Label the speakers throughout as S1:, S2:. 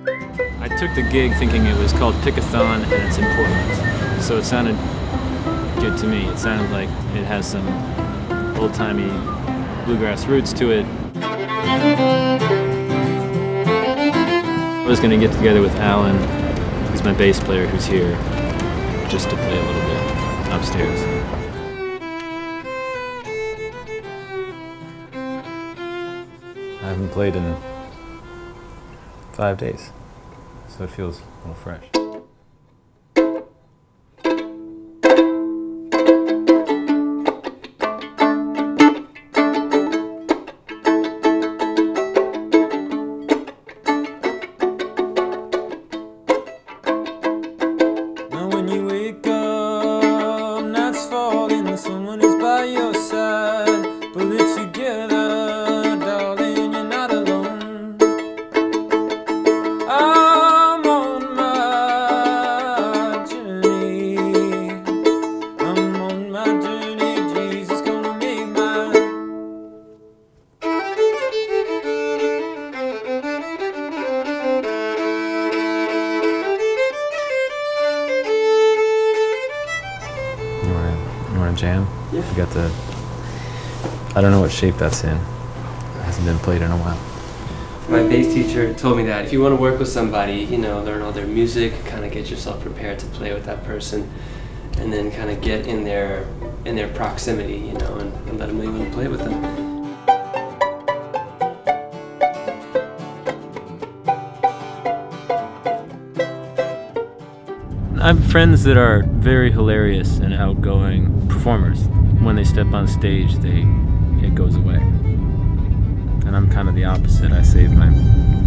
S1: I took the gig thinking it was called Pickathon and it's in Portland. So it sounded good to me. It sounded like it has some old-timey bluegrass roots to it. I was going to get together with Alan, who's my bass player who's here, just to play a little bit upstairs. I haven't played in 5 days, so it feels a little fresh.
S2: Now when you wake up, night's falling, someone is by your side, pull it together.
S1: Jam? Yeah. You got the, I don't know what shape that's in. It hasn't been played in a while.
S3: My bass teacher told me that if you want to work with somebody, you know, learn all their music, kind of get yourself prepared to play with that person, and then kind of get in their proximity, you know, and let them know you want to play with them.
S1: I have friends that are very hilarious and outgoing performers. When they step on stage, it goes away. And I'm kind of the opposite. I save my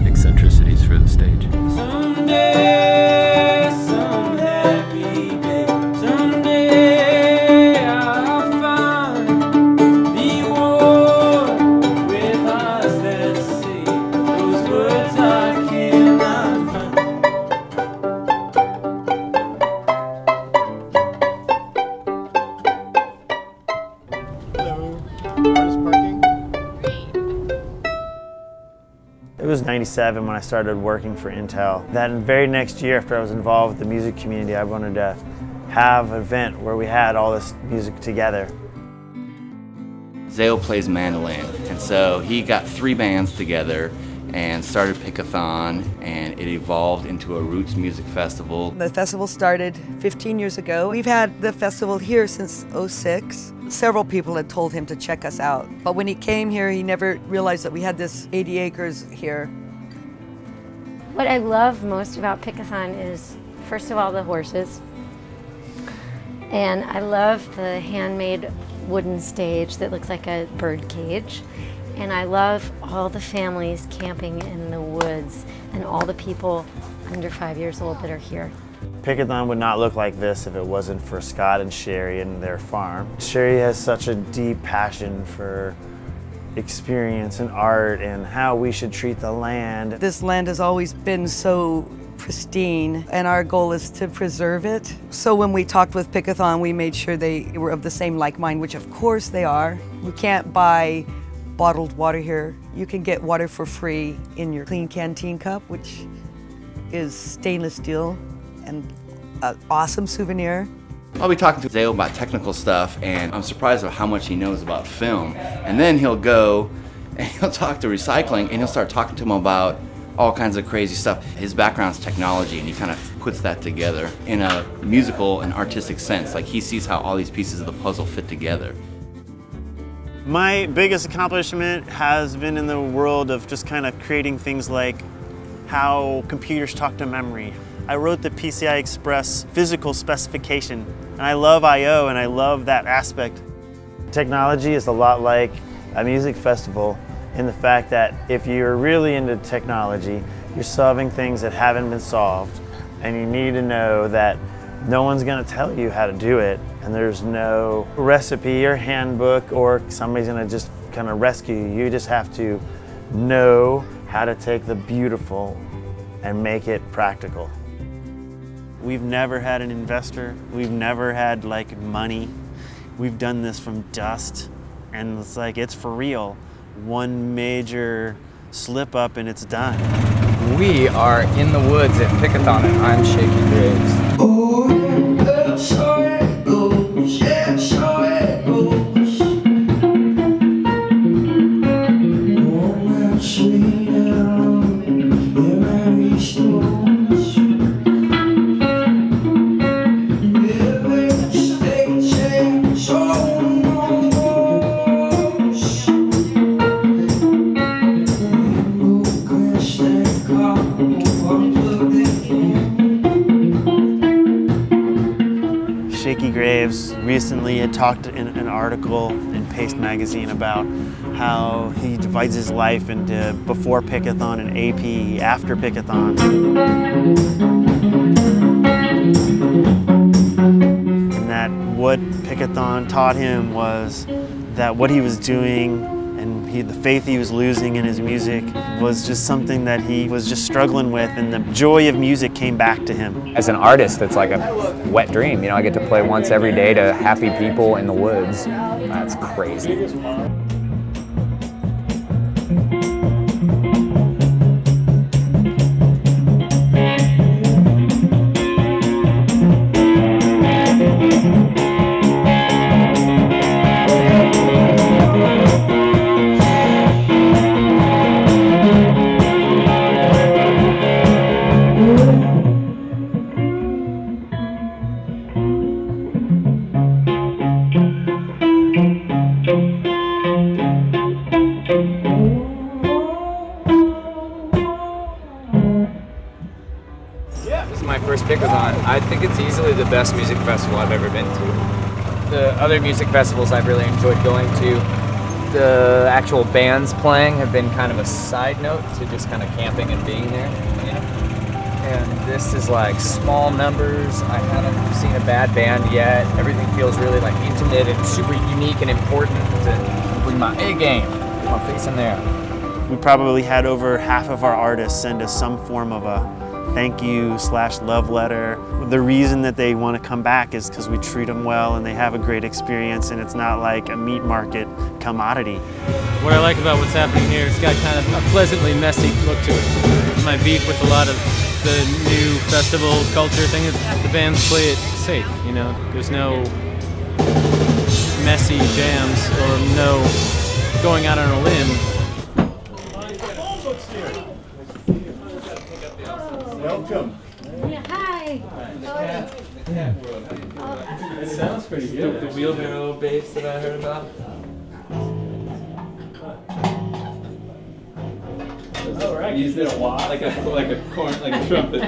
S1: eccentricities for the stage.
S2: Someday, some happy day, someday I'll find the one with eyes that say those words I cannot find.
S4: It was '97 when I started working for Intel. That very next year, after I was involved with the music community, I wanted to have an event where we had all this music together.
S5: Zale plays mandolin, and so he got 3 bands together and started Pickathon, and it evolved into a roots music festival.
S6: The festival started 15 years ago. We've had the festival here since '06. Several people had told him to check us out, but when he came here, he never realized that we had this 80 acres here.
S7: What I love most about Pickathon is, first of all, the horses. And I love the handmade wooden stage that looks like a bird cage. And I love all the families camping in the woods and all the people under 5 years old that are here.
S4: Pickathon would not look like this if it wasn't for Scott and Sherry and their farm. Sherry has such a deep passion for experience and art and how we should treat the land.
S6: This land has always been so pristine, and our goal is to preserve it. So when we talked with Pickathon, we made sure they were of the same like mind, which of course they are. You can't buy bottled water here. You can get water for free in your clean canteen cup, which is stainless steel and an awesome souvenir.
S5: I'll be talking to Zale about technical stuff, and I'm surprised at how much he knows about film. And then he'll go and he'll talk to recycling, and he'll start talking to him about all kinds of crazy stuff. His background's technology, and he kind of puts that together in a musical and artistic sense. Like, he sees how all these pieces of the puzzle fit together.
S4: My biggest accomplishment has been in the world of just kind of creating things like how computers talk to memory. I wrote the PCI Express physical specification, and I love I/O, and I love that aspect. Technology is a lot like a music festival in the fact that if you're really into technology, you're solving things that haven't been solved, and you need to know that no one's going to tell you how to do it, and there's no recipe or handbook or somebody's going to just kind of rescue you. You just have to know how to take the beautiful and make it practical. We've never had an investor. We've never had like money. We've done this from dust, and it's like, it's for real. One major slip up and it's done.
S8: We are in the woods at Pickathon, and I'm Shakey Graves.
S4: Shakey Graves recently had talked in an article in Paste magazine about how he divides his life into before Pickathon and AP after Pickathon. And that what Pickathon taught him was that what he was doing and the faith he was losing in his music was just something that he was just struggling with, and the joy of music came back to him.
S8: As an artist, it's like a wet dream. You know, I get to play once every day to happy people in the woods. That's crazy. Pickathon. I think it's easily the best music festival I've ever been to. The other music festivals I've really enjoyed going to, the actual bands playing have been kind of a side note to just kind of camping and being there, you know? And this is like small numbers. I haven't seen a bad band yet. Everything feels really like intimate and super unique and important to bring my A game, put my face in there.
S4: We probably had over half of our artists send us some form of a thank you / love letter. The reason that they want to come back is because we treat them well and they have a great experience, and it's not like a meat market commodity.
S1: What I like about what's happening here, it's got kind of a pleasantly messy look to it. My beef with a lot of the new festival culture thing is the bands play it safe, you know? There's no messy jams or no going out on a limb.
S2: Welcome.
S7: Yeah, hi.
S3: It sounds pretty good. The wheelbarrow bass that I heard about.
S2: Oh, right.
S3: Use this like a trumpet.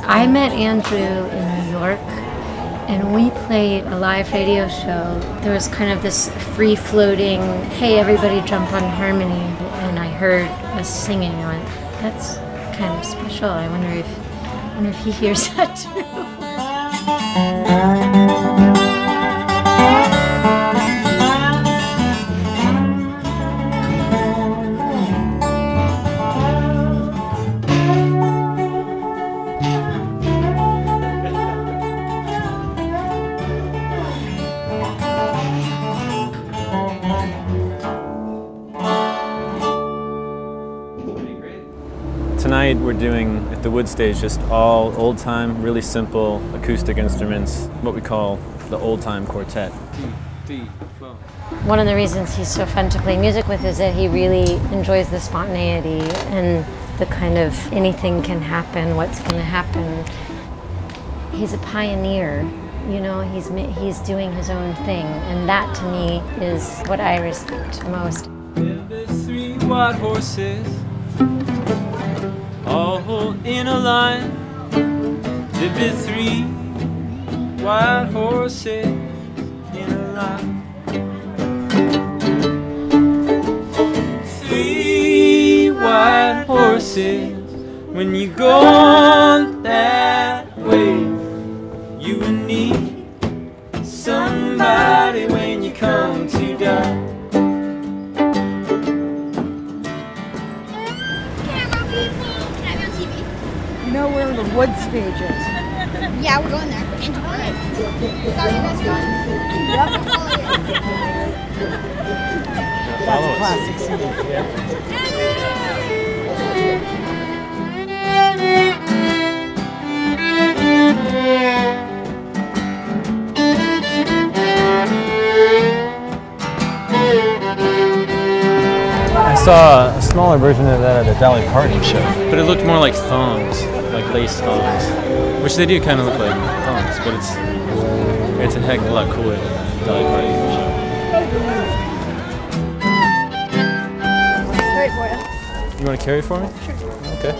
S7: I met Andrew in New York, and we played a live radio show. There was kind of this free-floating, hey, everybody jump on harmony, and I heard us singing. I went, that's kind of special. I wonder if he hears that too.
S1: Tonight we're doing at the wood stage just all old time, really simple acoustic instruments, what we call the old time quartet.
S7: One of the reasons he's so fun to play music with is that he really enjoys the spontaneity and the kind of anything can happen, what's going to happen. He's a pioneer, you know, he's doing his own thing, and that to me is what I respect most.
S2: There's 3 white horses, all in a line. There'd be 3 white horses in a line. 3 white horses. When you go on that way, you will need somebody when you come to die.
S9: Camera people,
S6: know where the wood stage is.
S9: Yeah, we're going there. Into Brian. Is that where you guys are going?
S6: Yep.
S1: Follow
S6: That's a
S1: us.
S6: classic scene.
S1: I saw a smaller version of that at a Dolly Parton show, but it looked more like thongs, like lace thongs, which they do kind of look like thongs, but it's a heck of a lot cooler than the Dolly Parton show.
S9: Wait for you.
S1: You want to carry for me?
S9: Sure.
S1: Okay.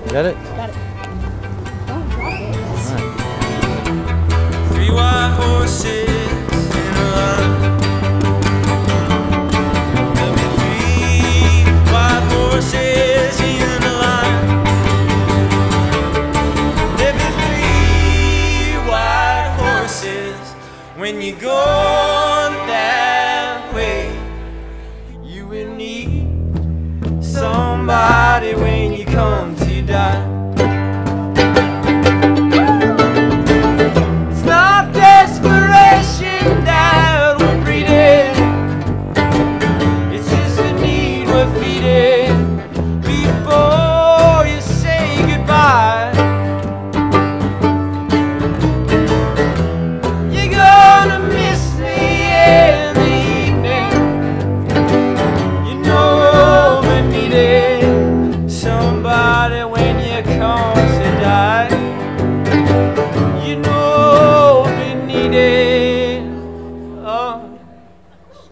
S1: You got it?
S9: Got it.
S2: Three white horses in a line. There'll be three white horses in a line. There'll be three white horses when you go that way. You will need somebody when you come to die.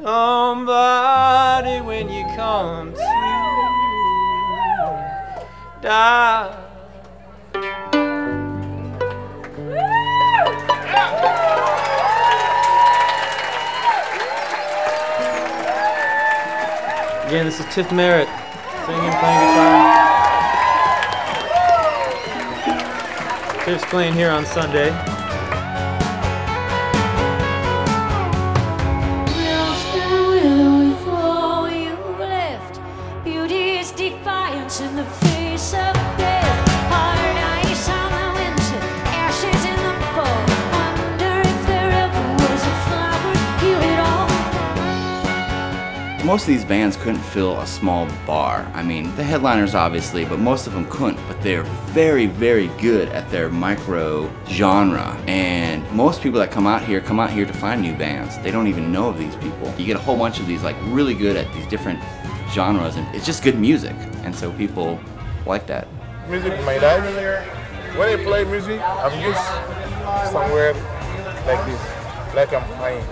S2: Somebody when you come to die.
S1: Again, this is Tift Merrit, singing, playing guitar. Tift's playing here on Sunday.
S10: In the face of death, hard ice on the winter, ashes in the fall. Wonder if there ever was a flower you at all.
S5: Most of these bands couldn't fill a small bar. I mean, the headliners obviously, but most of them couldn't. But they're very, very good at their micro genre. And most people that come out here to find new bands. They don't even know of these people. You get a whole bunch of these like really good at these different genres, and it's just good music. And so people like that.
S11: Music in my life. When I play music, I'm just somewhere like this, like I'm flying.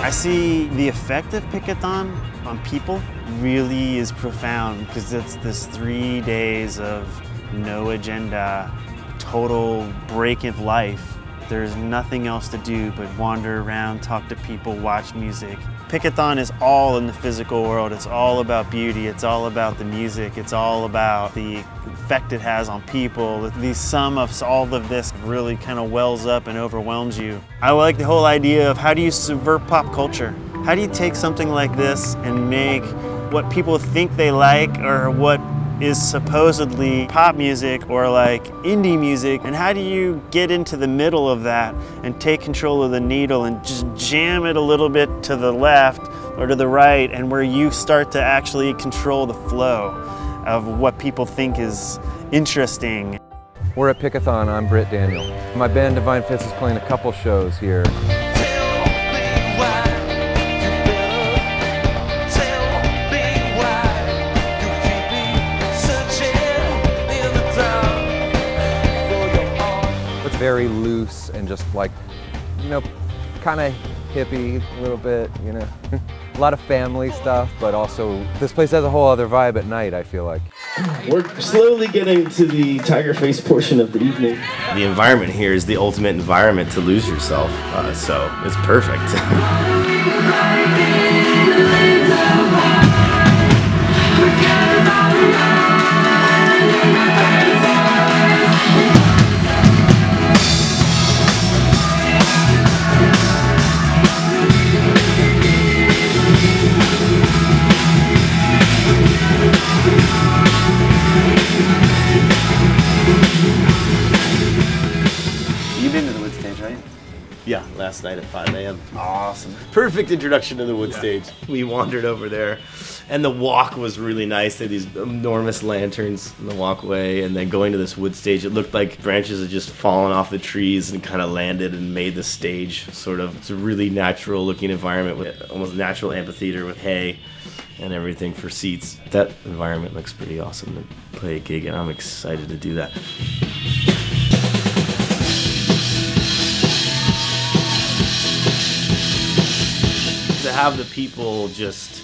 S4: I see the effect of Pickathon on people really is profound because it's this 3 days of no agenda, total break of life. There's nothing else to do but wander around, talk to people, watch music. Pickathon is all in the physical world. It's all about beauty. It's all about the music. It's all about the effect it has on people. The sum of all of this really kind of wells up and overwhelms you. I like the whole idea of how do you subvert pop culture? How do you take something like this and make what people think they like or what is supposedly pop music or like indie music, and how do you get into the middle of that and take control of the needle and just jam it a little bit to the left or to the right, and where you start to actually control the flow of what people think is interesting.
S12: We're at Pickathon. I'm Britt Daniel. My band Divine Fist is playing a couple shows here. Very loose and just like, you know, kind of hippie a little bit, you know. A lot of family stuff, but also this place has a whole other vibe at night, I feel like.
S13: We're slowly getting to the tiger face portion of the evening. The environment here is the ultimate environment to lose yourself, so it's perfect. night at 5 a.m. Awesome. Perfect introduction to the wood stage. We wandered over there, and the walk was really nice. They had these enormous lanterns in the walkway, and then going to this wood stage, it looked like branches had just fallen off the trees and kind of landed and made the stage sort of. It's a really natural looking environment with almost natural amphitheater with hay and everything for seats. That environment looks pretty awesome to play a gig, and I'm excited to do that. To have the people just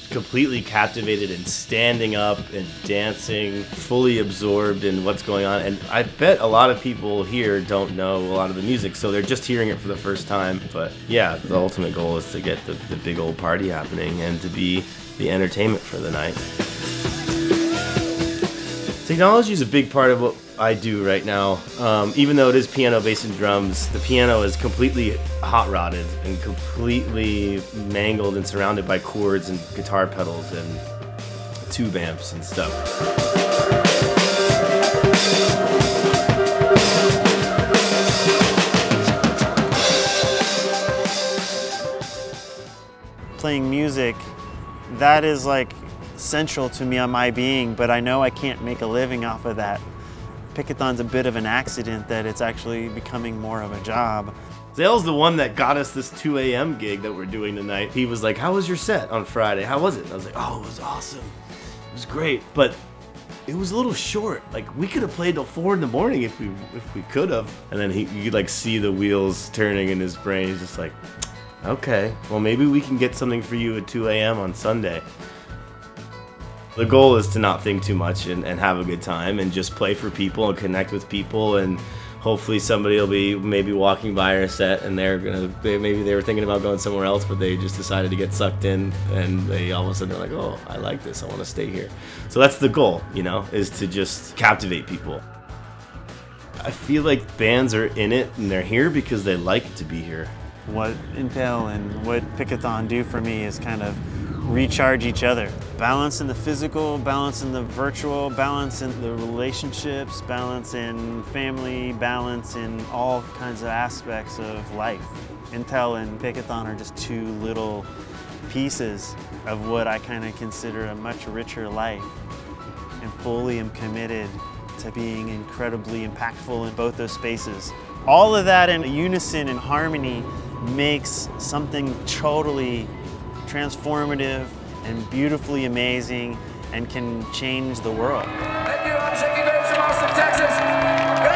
S13: completely captivated and standing up and dancing, fully absorbed in what's going on. And I bet a lot of people here don't know a lot of the music, so they're just hearing it for the first time. But yeah, the ultimate goal is to get the big old party happening and to be the entertainment for the night. Technology is a big part of what I do right now. Even though it is piano, bass, and drums, the piano is completely hot-rodded and completely mangled and surrounded by chords and guitar pedals and tube amps and stuff.
S4: Playing music, that is like central to me on my being, but I know I can't make a living off of that. Pickathon's a bit of an accident that it's actually becoming more of a job.
S13: Zale's the one that got us this 2 a.m. gig that we're doing tonight. He was like, how was your set on Friday? How was it? And I was like, oh, it was awesome. It was great, but it was a little short. Like, we could have played till 4 in the morning if we could have. And then you could like see the wheels turning in his brain. He's just like, okay, well maybe we can get something for you at 2 a.m. on Sunday. The goal is to not think too much and have a good time and just play for people and connect with people, and hopefully somebody will be maybe walking by our set and maybe they were thinking about going somewhere else, but they just decided to get sucked in, and they all of a sudden they're like, oh, I like this, I want to stay here. So that's the goal, you know, is to just captivate people. I feel like bands are in it and they're here because they like to be here.
S4: What Intel and what Pickathon do for me is kind of recharge each other. Balance in the physical, balance in the virtual, balance in the relationships, balance in family, balance in all kinds of aspects of life. Intel and Pickathon are just two little pieces of what I kind of consider a much richer life, and fully am committed to being incredibly impactful in both those spaces. All of that in unison and harmony makes something totally transformative and beautifully amazing and can change the world.
S14: Thank you. I'm Shakey Graves from Austin, Texas.